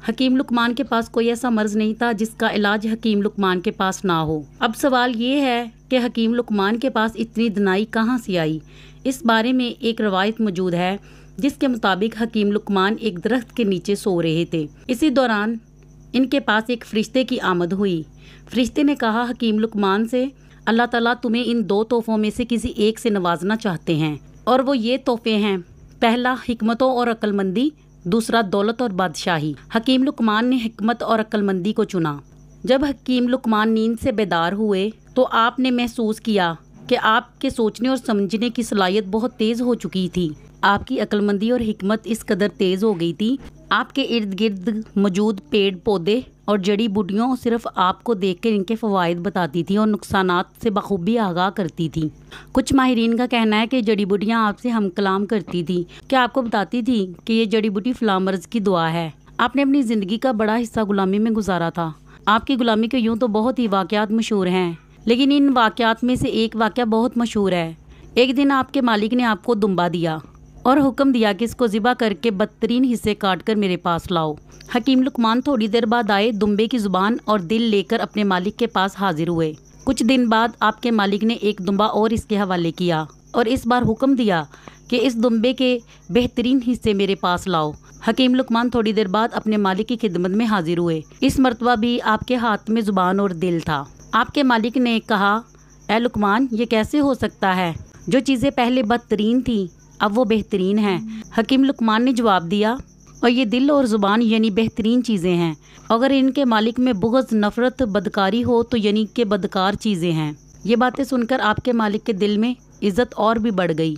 حکیم لقمان کے پاس کوئی ایسا مرض نہیں تھا جس کا علاج حکیم لقمان کے پاس نہ ہو۔ اب سوال یہ ہے کہ حکیم لقمان کے پاس اتنی دنائی کہاں سے آئی؟ اس بارے میں ایک روایت موجود ہے جس کے مطابق حکیم لقمان ایک درخت کے نیچے سو رہے تھے۔ اسی دوران ان کے پاس ایک فرشتے کی آمد ہوئی۔ فرشتے نے کہا حکیم لقمان سے، اللہ تعالیٰ تمہیں ان 2 تحفوں میں سے کسی ایک سے نوازنا چاہتے ہیں، اور وہ یہ تحفے ہیں، پہلا حکمتوں اور عقل مندی، دوسرا دولت اور بادشاہی۔ حکیم لقمان نے حکمت اور عقل مندی کو چنا۔ جب حکیم لقمان نیند سے بیدار ہوئے تو آپ نے محسوس کیا کہ آپ کے سوچنے اور سمجھنے کی صلاحیت بہت تیز ہو چکی تھی۔ آپ کی عقل مندی اور حکمت اس قدر تیز ہو گئی تھی، آپ کے ارد گرد موجود پیڑ پودے اور جڑی بوٹیوں صرف آپ کو دیکھ کر ان کے فوائد بتاتی تھی اور نقصانات سے بخوبی آگاہ کرتی تھی۔ کچھ ماہرین کا کہنا ہے کہ جڑی بوٹیاں آپ سے ہم کلام کرتی تھی، کہ آپ کو بتاتی تھی کہ یہ جڑی بوٹی فلاں مرض کی دعا ہے۔ آپ نے اپنی زندگی کا بڑا حصہ غلامی میں گزارا تھا۔ آپ کی غلامی کے یوں تو بہت ہی واقعات مشہور ہیں، لیکن ان واقعات میں سے ایک واقعہ بہت مشہور ہے۔ ایک دن آپ کے مالک نے آپ کو دمبا دیا اور حکم دیا کہ اس کو ذبح کر کے بدترین حصے کاٹ کر میرے پاس لاؤ۔ حکیم لقمان تھوڑی دیر بعد آئے، دمبے کی زبان اور دل لے کر اپنے مالک کے پاس حاضر ہوئے۔ کچھ دن بعد آپ کے مالک نے ایک دمبا اور اس کے حوالے کیا اور اس بار حکم دیا کہ اس دمبے کے بہترین حصے میرے پاس لاؤ۔ حکیم لقمان تھوڑی دیر بعد اپنے مالک کی خدمت میں حاضر ہوئے۔ اس مرتبہ بھی آپ کے ہاتھ میں زبان اور دل تھا۔ آپ کے مالک نے کہا، اے لقمان، یہ کیسے ہو سکتا ہے؟ جو چیزیں پہلے بدترین تھیں اب وہ بہترین ہیں۔ حکیم لقمان نے جواب دیا، اور یہ دل اور زبان یعنی بہترین چیزیں ہیں، اگر ان کے مالک میں بغض، نفرت، بدکاری ہو تو یعنی کہ بدکار چیزیں ہیں۔ یہ باتیں سن کر آپ کے مالک کے دل میں عزت اور بھی بڑھ گئی۔